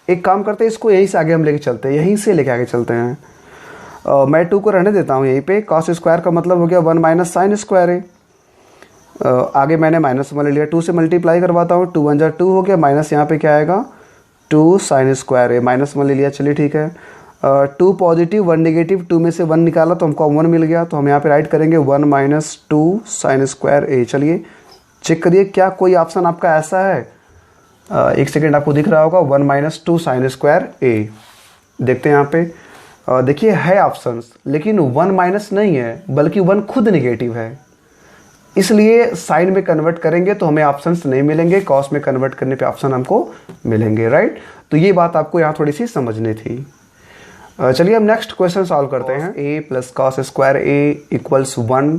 एक काम करते हैं, इसको यहीं से आगे हम लेके चलते हैं, यहीं से लेके आगे चलते हैं। मैं 2 को रहने देता हूँ यहीं पे। कॉस स्क्वायर का मतलब हो गया 1 माइनस साइन स्क्वायर a। आगे मैंने -1 ले लिया, 2 से मल्टीप्लाई करवाता हूँ, 2 1 जा 2 हो गया, माइनस यहाँ पे क्या आएगा? 2 साइन स्क्वायर a, -1 ले लिया। चलिए ठीक है, 2 पॉजिटिव 1 नेगेटिव, 2 में से 1 निकाला तो हमको 1 मिल गया, तो हम यहाँ पे राइट करेंगे 1 माइनस 2 साइन स्क्वायर a। चलिए चेक करिए क्या कोई ऑप्शन आपका ऐसा है? एक सेकेंड, आपको दिख रहा होगा 1 माइनस 2 साइन स्क्वायर a। देखते हैं यहाँ पे, देखिए है ऑप्शंस, लेकिन 1 माइनस नहीं है बल्कि 1 खुद नेगेटिव है, इसलिए साइन में कन्वर्ट करेंगे तो हमें ऑप्शंस नहीं मिलेंगे, कॉस में कन्वर्ट करने पे ऑप्शन हमको मिलेंगे। राइट, तो ये बात आपको यहाँ थोड़ी सी समझनी थी। चलिए हम नेक्स्ट क्वेश्चन सॉल्व करते हैं। a plus cos square a equals 1,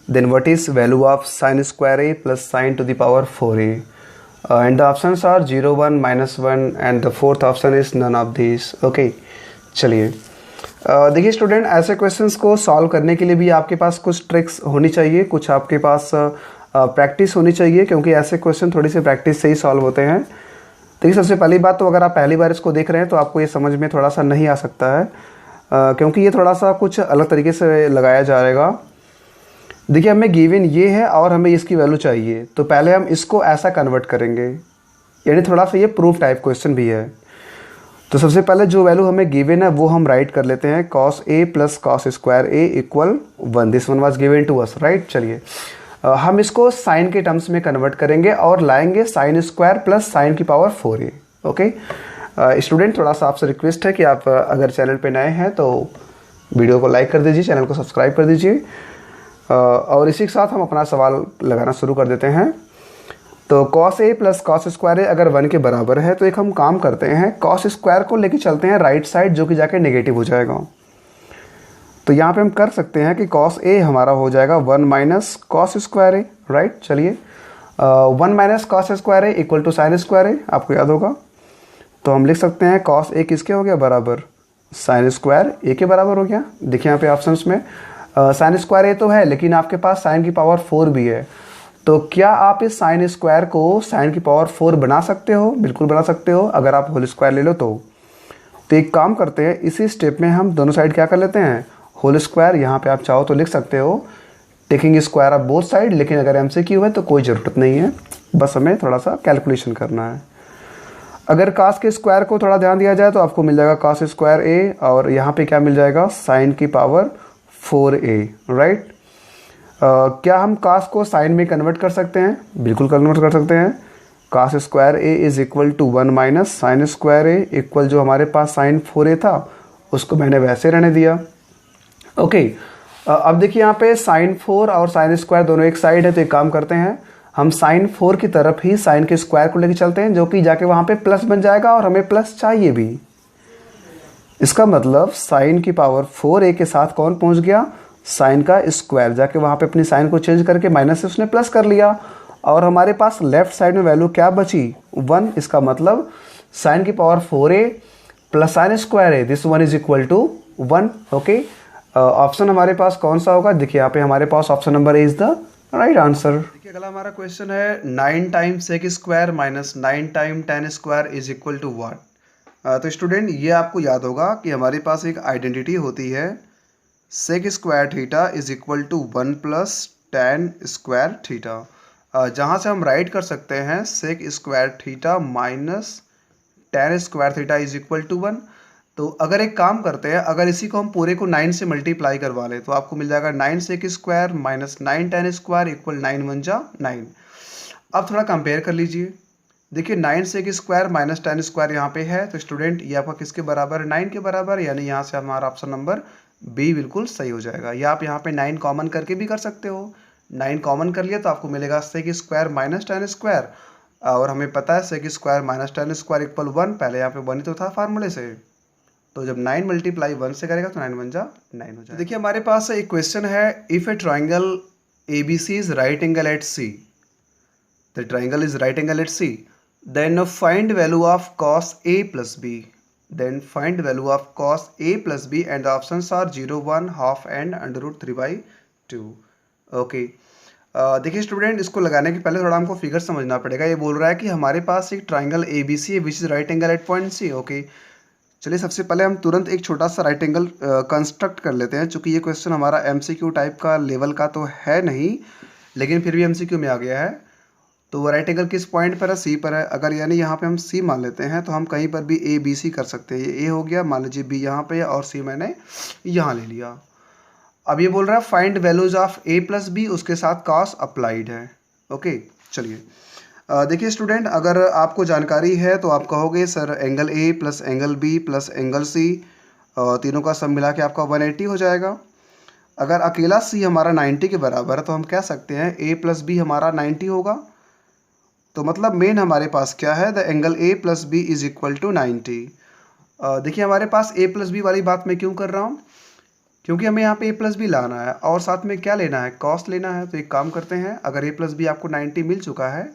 then what is value of sine square a plus sine to the power 4a, and the options are 0 1 -1 and the fourth option is none of this. Okay, चलिए देखिए student, ऐसे questions को solve करने के लिए भी आपके पास कुछ ट्रिक्स होनी चाहिए, कुछ आपके पास प्रैक्टिस होनी चाहिए, क्योंकि ऐसे क्वेश्चन थोड़ी सी प्रैक्टिस से ही सॉल्व होते हैं। देखिए सबसे पहली बात तो अगर आप पहली बार इसको देख रहे हैं तो आपको ये समझ में थोड़ा सा नहीं आ सकता है, क्योंकि ये थोड़ा सा कुछ अलग तरीके से लगाया जाएगा। देखिए हमें गिवन ये है और हमें इसकी वैल्यू चाहिए, तो पहले हम इसको ऐसा कन्वर्ट करेंगे, यानी थोड़ा सा ये प्रूफ टाइप क्वेश्चन भी है। तो सबसे पहले जो वैल्यू हमें गिवन है वो हम राइट कर लेते हैं, cos a plus cos square a equal 1, this one was given to us. Right, चलिए हम इसको साइन के टर्म्स में कन्वर्ट करेंगे और लाएंगे साइन स्क्वायर प्लस साइन की पावर 4a। ओके स्टूडेंट, थोड़ा सा आपसे रिक्वेस्ट है कि आप अगर चैनल पे नए हैं तो वीडियो को लाइक कर दीजिए, चैनल को सब्सक्राइब कर दीजिए। और इसी के साथ हम अपना सवाल लगाना शुरू कर देते हैं। तो cos a plus cos square a अगर 1 के बराबर है तो एक हम काम करते हैं, cos स्क्वायर को लेके चलते हैं राइट साइड, जो कि जाके नेगेटिव हो जाएगा। तो यहाँ पे हम कर सकते हैं कि cos a हमारा हो जाएगा 1 minus cos square a, right. चलिए 1 minus cos square a equal to sine square a, आपको याद होगा। तो हम लिख सकते हैं cos a किसके हो गया बराबर, साइन स्क्वायर a के बराबर हो गया। देखिए यहाँ पे ऑप्शंस में साइन स्क्वायर a तो है, लेकिन आपके पास साइन की पावर 4 भी है। तो क्या आप इस साइन स्क्वायर को साइन की पावर 4 बना सकते हो? बिल्कुल बना सकते हो, अगर आप होल स्क्वायर ले लो तो। एक काम करते हैं, इसी स्टेप में हम दोनों साइड क्या कर लेते हैं, होल स्क्वायर। यहाँ पे आप चाहो तो लिख सकते हो taking square of both side, लेकिन अगर एमसीक्यू है तो कोई ज़रूरत नहीं है, बस हमें थोड़ा सा कैलकुलेशन करना है। अगर कास के स्क्वायर को थोड़ा ध्यान दिया जाए तो आपको मिल जाएगा कास स्क्वायर ए, और यहाँ पे क्या मिल जाएगा, साइन की पावर 4a, राइट। क्या हम कास को साइन में कन्वर्ट कर सकते हैं? बिल्कुल कन्वर्ट कर सकते हैं। Cos square a is equal to 1 minus sine square a equal, जो हमारे पास साइन 4a था उसको मैंने वैसे रहने दिया। ओके, अब देखिए यहाँ पे साइन 4 और साइन स्क्वायर दोनों एक साइड है, तो एक काम करते हैं, हम साइन 4 की तरफ ही साइन के स्क्वायर को लेके चलते हैं, जो कि जाके वहाँ पे प्लस बन जाएगा, और हमें प्लस चाहिए भी। इसका मतलब साइन की पावर 4a के साथ कौन पहुँच गया, साइन का स्क्वायर, जाके वहाँ पे अपनी साइन को चेंज करके माइनस से उसने प्लस कर लिया, और हमारे पास लेफ्ट साइड में वैल्यू क्या बची, 1। इसका मतलब साइन की power 4a plus sine square है, this 1 is equal to 1। Okay, option हमारे पास कौन सा होगा, देखिए यहाँ पे हमारे पास option number A is the right answer. देखिए अगला हमारा क्वेश्चन है 9 times sec square minus 9 time tan square is equal to what. तो स्टूडेंट ये आपको याद होगा कि हमारे पास एक आइडेंटिटी होती है, sec square theta is equal to 1 plus tan square theta, जहाँ से हम राइट कर सकते हैं sec square theta minus tan square theta is equal to 1। तो अगर एक काम करते हैं, अगर इसी को हम पूरे को 9 से मल्टीप्लाई करवा लें तो आपको मिल जाएगा 9 sec square minus 9 tan square equal 9 1 जा 9। अब थोड़ा कंपेयर कर लीजिए, देखिए 9 sec square minus tan square यहाँ पे है, तो स्टूडेंट ये आपका किसके बराबर है, 9 के बराबर, यानी यहाँ से हमारा ऑप्शन नंबर बी बिल्कुल सही हो जाएगा। या आप यहाँ पे 9 कॉमन करके भी कर सकते हो, 9 कॉमन कर लिया तो आपको मिलेगा sec square minus tan square, और हमें पता है sec square minus tan square equal 1, पहले यहाँ पे 1 ही तो था फार्मूले से, तो जब 9 मल्टीप्लाई 1 से करेगा तो 9 1 जा 9 हो जाएगा। देखिए हमारे पास एक क्वेश्चन है, if a triangle ABC is right angle at C, the triangle is right angle at C, then find value of cos A plus B, then find value of cos A plus B and the options are 0 1 half and under root 3/2। Okay, देखिए student, इसको लगाने के पहले थोड़ा हमको figure समझना पड़ेगा। ये बोल रहा है कि हमारे पास एक ट्राइंगल ABC है which is right angle at point C। Okay, चलिए सबसे पहले हम तुरंत एक छोटा सा राइट एंगल कंस्ट्रक्ट कर लेते हैं, चूँकि ये क्वेश्चन हमारा MCQ टाइप का लेवल का तो है नहीं, लेकिन फिर भी MCQ में आ गया है। तो राइट एंगल किस पॉइंट पर है, C पर है। अगर यानी यहाँ पे हम C मान लेते हैं तो हम कहीं पर भी ABC कर सकते हैं। ये A हो गया, मान लीजिए B यहाँ पे है और C मैंने यहाँ ले लिया। अब ये बोल रहा है find values of A plus B, उसके साथ कॉस अप्लाइड है। ओके, चलिए देखिए स्टूडेंट, अगर आपको जानकारी है तो आप कहोगे sir angle A plus angle B plus angle C, तीनों का सब मिला के आपका 180 हो जाएगा। अगर अकेला C हमारा 90 के बराबर है तो हम कह सकते हैं A प्लस B हमारा 90 होगा। तो मतलब मेन हमारे पास क्या है, the angle A plus B is equal to 90। देखिए हमारे पास A प्लस B वाली बात मैं क्यों कर रहा हूँ, क्योंकि हमें यहाँ पे A प्लस B लाना है और साथ में क्या लेना है, कॉस लेना है। तो एक काम करते हैं, अगर A प्लस B आपको 90 मिल चुका है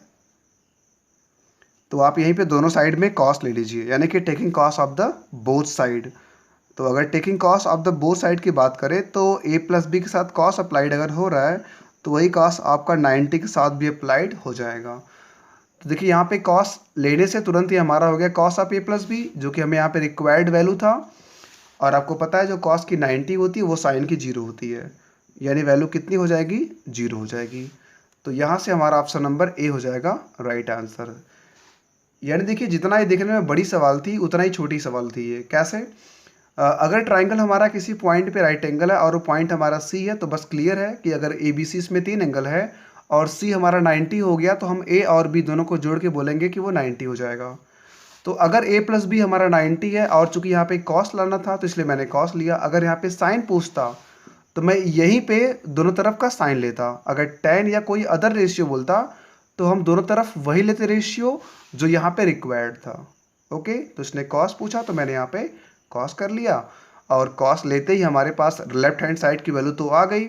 तो आप यहीं पे दोनों साइड में कॉस ले लीजिए, यानी कि taking cos of the both side. तो अगर taking cos of the both side की बात करें तो A प्लस B के साथ कॉस अप्लाइड अगर हो रहा है तो वही कॉस आपका 90 के साथ भी अप्लाइड हो जाएगा। तो देखिए यहाँ पे कॉस लेने से तुरंत ही हमारा हो गया cos of A plus B, जो कि हमें यहाँ पे रिक्वायर्ड वैल्यू था। और आपको पता है जो कॉस की 90 होती है वो साइन की 0 होती है, यानी वैल्यू कितनी हो जाएगी, 0 हो जाएगी। तो यहाँ से हमारा ऑप्शन नंबर ए हो जाएगा राइट आंसर। यानी देखिए जितना ये देखने में बड़ी सवाल थी उतना ही छोटी सवाल थी ये। कैसे, अगर ट्राइंगल हमारा किसी पॉइंट पे राइट एंगल है और वो पॉइंट हमारा सी है तो बस क्लियर है कि अगर ABC इसमें 3 एंगल है और C हमारा 90 हो गया तो हम A और B दोनों को जोड़ के बोलेंगे कि वो 90 हो जाएगा। तो अगर a प्लस बी हमारा 90 है और चूंकि यहाँ पे कॉस लाना था तो इसलिए मैंने कॉस लिया। अगर यहाँ पे साइन पूछता तो मैं यहीं पे दोनों तरफ का साइन लेता। अगर tan या कोई अदर रेशियो बोलता तो हम दोनों तरफ वही लेते रेशियो जो यहाँ पे रिक्वायर्ड था। ओके, तो इसने कॉस पूछा तो मैंने यहाँ पे कॉस कर लिया, और कॉस लेते ही हमारे पास लेफ्ट हैंड साइड की वैल्यू तो आ गई।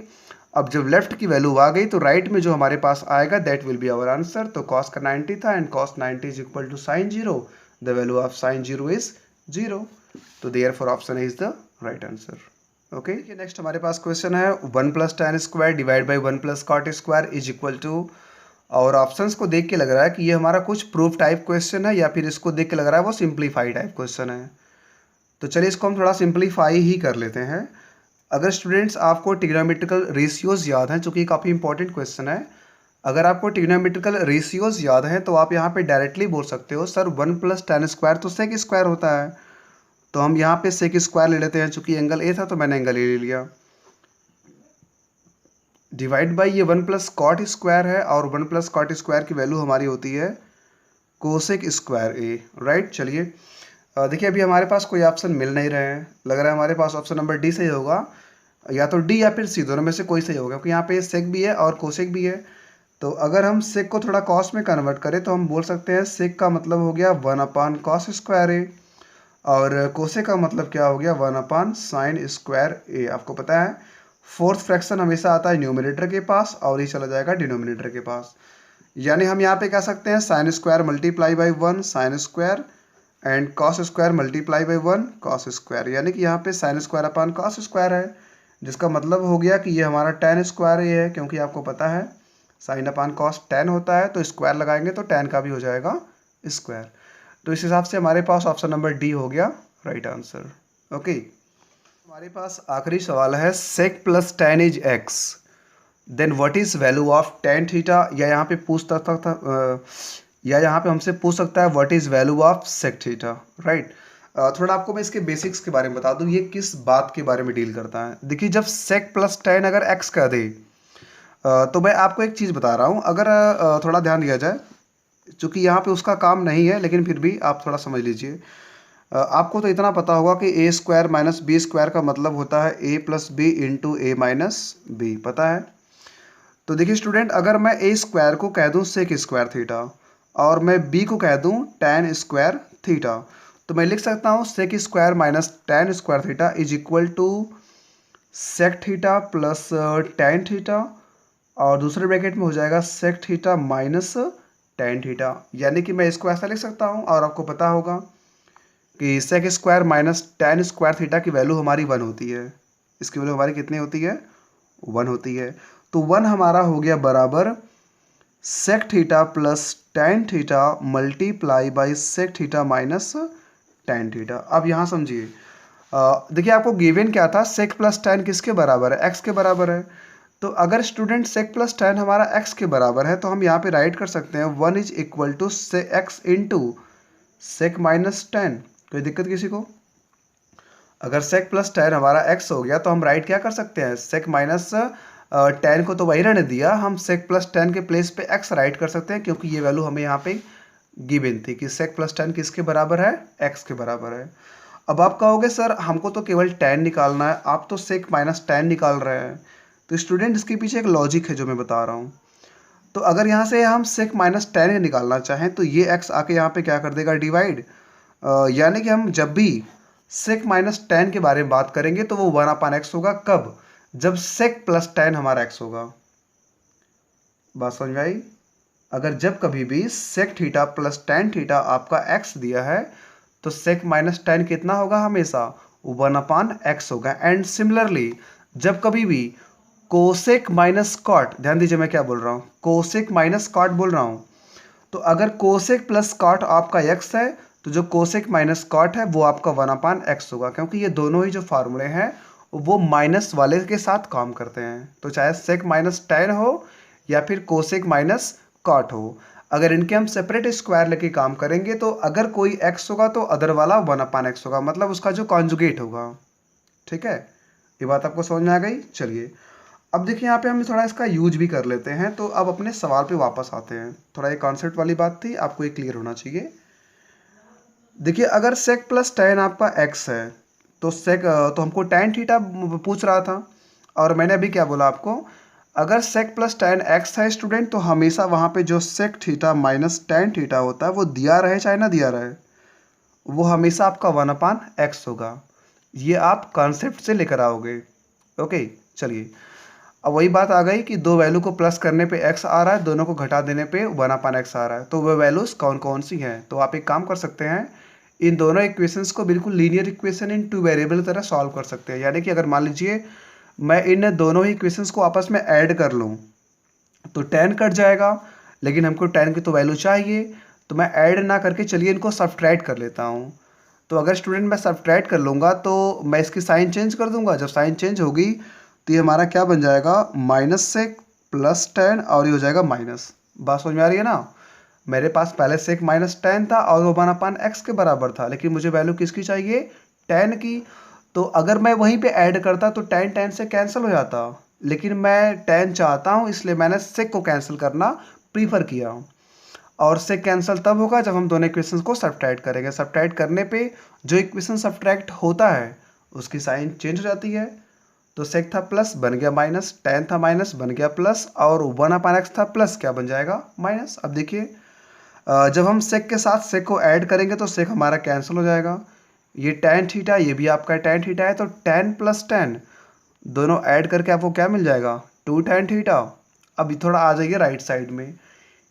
अब जब लेफ्ट की वैल्यू आ गई तो राइट में जो हमारे पास आएगा that will be our answer. तो कॉस का 90 था and cos 90 is equal to sine 0, the value of sine 0 is 0। तो therefore option is the right answer. Okay, next हमारे पास क्वेश्चन है 1 plus tan square divide by 1 plus cot square is equal to, और options को देख के लग रहा है कि ये हमारा कुछ प्रूफ टाइप क्वेश्चन है या फिर इसको देख के लग रहा है वो सिंप्लीफाई टाइप क्वेश्चन है। तो चलिए इसको हम थोड़ा सिंप्लीफाई ही कर लेते हैं। अगर स्टूडेंट्स आपको ट्रिग्नोमेट्रिकल रेशियोज याद हैं, चूँकि काफ़ी इंपॉर्टेंट क्वेश्चन है, अगर आपको ट्रिग्नोमेट्रिकल रेशियोज याद हैं तो आप यहाँ पे डायरेक्टली बोल सकते हो सर 1 प्लस tan स्क्वायर तो सेक स्क्वायर होता है। तो हम यहाँ पे सेक स्क्वायर ले लेते हैं, चूँकि एंगल ए था तो मैंने एंगल ए ले लिया, डिवाइड बाई ये 1 प्लस कॉट स्क्वायर है, और 1 प्लस कॉट स्क्वायर की वैल्यू हमारी होती है कोसेक स्क्वायर ए, राइट। चलिए देखिए अभी हमारे पास कोई ऑप्शन मिल नहीं रहे हैं, लग रहा है हमारे पास ऑप्शन नंबर डी सही होगा, या तो डी या फिर सी, दोनों में से कोई सही होगा, क्योंकि यहाँ पे सेक भी है और कोसेक भी है। तो अगर हम सेक को थोड़ा कॉस में कन्वर्ट करें तो हम बोल सकते हैं सेक का मतलब हो गया 1 अपान कॉस स्क्वायर ए, और कोसेक का मतलब क्या हो गया 1 अपान साइन स्क्वायर ए। आपको पता है फोर्थ फ्रैक्शन हमेशा आता है न्यूमरेटर के पास और ये चला जाएगा डिनोमिनेटर के पास, यानी हम यहाँ पे कह सकते हैं sine square multiply by 1 sine square and cos square multiply by 1 cos square, यानी कि यहाँ पे sine square upon cos square है, जिसका मतलब हो गया कि ये हमारा tan स्क्वायर ये है, क्योंकि आपको पता है साइन अपान कॉस tan होता है, तो स्क्वायर लगाएंगे तो tan का भी हो जाएगा स्क्वायर। तो इस हिसाब से हमारे पास ऑप्शन नंबर डी हो गया राइट आंसर। ओके, हमारे पास आखिरी सवाल है sec plus tan is x, then what is value of tan theta, या यहाँ पे पूछता था या यहाँ पे हमसे पूछ सकता है what is value of sec theta, right. थोड़ा आपको मैं इसके बेसिक्स के बारे में बता दूं, ये किस बात के बारे में डील करता है। देखिए जब सेक प्लस tan अगर x कह दे तो मैं आपको एक चीज़ बता रहा हूँ, अगर थोड़ा ध्यान दिया जाए, चूँकि यहाँ पे उसका काम नहीं है लेकिन फिर भी आप थोड़ा समझ लीजिए। आपको तो इतना पता होगा कि ए स्क्वायर माइनस बी स्क्वायर का मतलब होता है ए प्लस बी इंटू ए माइनस बी, पता है। तो देखिए स्टूडेंट, अगर मैं ए स्क्वायर को कह दूँ सेक स्क्वायर थीटा और मैं बी को कह दूँ tan स्क्वायर थीटा, तो मैं लिख सकता हूँ sec square minus tan square theta is equal to sec theta plus tan theta, और दूसरे ब्रैकेट में हो जाएगा sec theta minus tan theta, यानी कि मैं इसको ऐसा लिख सकता हूँ। और आपको पता होगा कि sec square minus tan square theta की वैल्यू हमारी 1 होती है, इसकी वैल्यू हमारी कितनी होती है 1 होती है। तो 1 हमारा हो गया बराबर sec theta plus tan theta multiply by sec theta minus tan theta. अब यहाँ समझिए, देखिए आपको गिवन क्या था, सेक प्लस tan किसके बराबर है, x के बराबर है। तो अगर स्टूडेंट सेक प्लस tan हमारा x के बराबर है तो हम यहाँ पे राइट कर सकते हैं 1 इज इक्वल टू से x into sec minus tan। कोई दिक्कत किसी को? अगर सेक प्लस tan हमारा x हो गया तो हम राइट क्या कर सकते हैं, सेक माइनस tan को तो वही रहने दिया, हम सेक प्लस tan के प्लेस पे x राइट कर सकते हैं, क्योंकि ये वैल्यू हमें यहाँ पे गिवन थी कि सेक प्लस tan किसके बराबर है, x के बराबर है। अब आप कहोगे सर हमको तो केवल tan निकालना है, आप तो सेक माइनस tan निकाल रहे हैं। तो स्टूडेंट इसके पीछे एक लॉजिक है जो मैं बता रहा हूँ। तो अगर यहाँ से हम सेक माइनस tan निकालना चाहें तो ये x आके यहाँ पे क्या कर देगा डिवाइड, यानी कि हम जब भी सेक माइनस tan के बारे में बात करेंगे तो वो 1 अपान x होगा, कब, जब सेक प्लस tan हमारा x होगा। बात समझ में आई? अगर जब कभी भी sec theta plus tan theta आपका x दिया है तो सेक माइनस tan कितना होगा, हमेशा 1 अपान x होगा। एंड सिमिलरली जब कभी भी कोसेक माइनस कॉट, ध्यान दीजिए मैं क्या बोल रहा हूँ, कोसेक माइनस कॉट बोल रहा हूँ, तो अगर कोसेक प्लस कॉट आपका x है तो जो कोसेक माइनस कॉट है वो आपका 1 अपान x होगा, क्योंकि ये दोनों ही जो फार्मूले हैं वो माइनस वाले के साथ काम करते हैं। तो चाहे सेक माइनस tan हो या फिर कोसेक माइनस कॉट हो, अगर इनके हम सेपरेट स्क्वायर लेके काम करेंगे तो अगर कोई x होगा तो अदर वाला 1 अपान x होगा, मतलब उसका जो कॉन्जुगेट होगा। ठीक है, ये बात आपको समझ में आ गई। चलिए अब देखिए यहाँ पे हम थोड़ा इसका यूज भी कर लेते हैं। तो अब अपने सवाल पे वापस आते हैं। थोड़ा ये कॉन्सेप्ट वाली बात थी, आपको ये क्लियर होना चाहिए। देखिए अगर सेक प्लस टेन आपका एक्स है तो सेक तो हमको टेन थीटा पूछ रहा था, और मैंने अभी क्या बोला आपको, अगर सेक प्लस टेन एक्स है स्टूडेंट तो हमेशा वहाँ पे जो sec theta minus tan theta होता है वो दिया रहे चाहे ना दिया रहे, वो हमेशा आपका 1/x होगा। ये आप कॉन्सेप्ट से लेकर आओगे। ओके, चलिए अब वही बात आ गई कि दो वैल्यू को प्लस करने पे x आ रहा है, दोनों को घटा देने पे 1/x आ रहा है, तो वो वैल्यूज कौन कौन सी हैं। तो आप एक काम कर सकते हैं, इन दोनों इक्वेशंस को बिल्कुल linear equation in two variable तरह सॉल्व कर सकते हैं। यानी कि अगर मान लीजिए मैं इन दोनों ही इक्वेशंस को आपस में ऐड कर लूँ तो 10 कट जाएगा, लेकिन हमको 10 की तो वैल्यू चाहिए, तो मैं ऐड ना करके चलिए इनको सब्ट्रैक्ट कर लेता हूँ। तो अगर स्टूडेंट मैं सब्ट्रैक्ट कर लूँगा तो मैं इसकी साइन चेंज कर दूंगा, जब साइन चेंज होगी तो ये हमारा क्या बन जाएगा, माइनस सेक प्लस 10 और ये हो जाएगा माइनस। बात समझ में आ रही है ना। मेरे पास पहले सेक माइनस 10 था और वो 1/x के बराबर था, लेकिन मुझे वैल्यू किसकी चाहिए, 10 की। तो अगर मैं वहीं पे ऐड करता तो 10 10 से कैंसिल हो जाता, लेकिन मैं 10 चाहता हूँ इसलिए मैंने सेक को कैंसिल करना प्रीफर किया। और सेक कैंसिल तब होगा जब हम दोनों इक्वेशंस को सब्ट्रैक्ट करेंगे। सब्ट्रैक्ट करने पे जो इक्वेशन सब्ट्रैक्ट होता है उसकी साइन चेंज हो जाती है। तो सेक था प्लस बन गया माइनस, 10 था माइनस बन गया प्लस, और 1/x था प्लस क्या बन जाएगा माइनस। अब देखिए जब हम सेक के साथ सेक को ऐड करेंगे तो सेक हमारा कैंसिल हो जाएगा। ये tan थीटा, ये भी आपका tan थीटा है, तो 10 प्लस 10 दोनों ऐड करके आपको क्या मिल जाएगा, 2 tan थीटा। अभी थोड़ा आ जाइए राइट साइड में,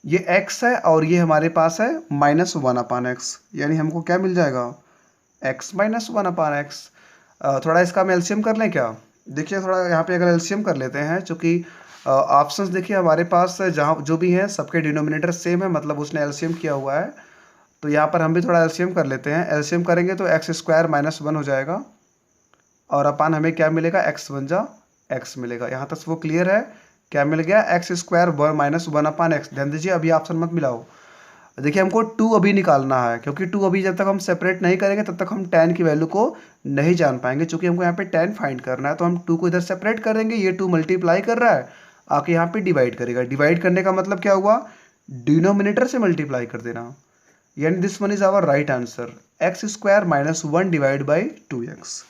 ये x है और ये हमारे पास है -1/x, यानी हमको क्या मिल जाएगा, x - 1/x। थोड़ा इसका हम एलसीएम कर लें क्या। देखिए थोड़ा यहाँ पे अगर एलसीएम कर लेते हैं, चूँकि ऑप्शंस देखिए हमारे पास जहाँ जो भी हैं सबके डिनोमिनेटर सेम है, मतलब उसने एलसीएम किया हुआ है। तो यहाँ पर हम भी थोड़ा एलसीएम कर लेते हैं। एलसीएम करेंगे तो x² - 1 हो जाएगा, और अपान हमें क्या मिलेगा, x बन जा x मिलेगा। यहाँ तक वो क्लियर है, क्या मिल गया, x² - 1/x। ध्यान दीजिए अभी ऑप्शन मत मिलाओ। देखिए हमको 2 अभी निकालना है, क्योंकि 2 अभी जब तक हम सेपरेट नहीं करेंगे तब तक हम tan की वैल्यू को नहीं जान पाएंगे। चूंकि हमको यहाँ पे tan फाइंड करना है, तो हम 2 को इधर सेपरेट कर देंगे। ये 2 मल्टीप्लाई कर रहा है, आके यहाँ पे डिवाइड करेगा। डिवाइड करने का मतलब क्या हुआ, डिनोमिनेटर से मल्टीप्लाई कर देना, यानी this one is our right answer, x² - 1 divide by 2x।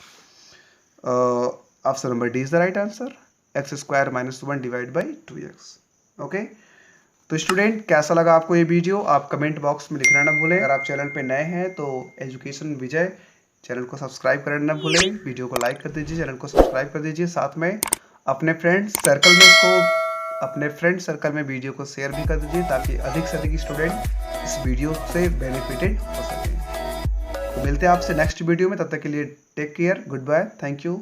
Option number D is the right answer, x² - 1 divide by 2x। Okay, तो स्टूडेंट कैसा लगा आपको ये वीडियो, आप कमेंट बॉक्स में लिखना ना भूलें। अगर आप चैनल पे नए हैं तो एजुकेशन विजय चैनल को सब्सक्राइब करना ना भूलें। वीडियो को लाइक कर दीजिए, चैनल को सब्सक्राइब कर दीजिए, साथ में अपने फ्रेंड सर्कल में वीडियो को शेयर भी कर दीजिए, ताकि अधिक से अधिक स्टूडेंट इस वीडियो से बेनिफिटेड हो सकें। तो मिलते हैं आपसे नेक्स्ट वीडियो में, तब तक के लिए take care, goodbye, thank you.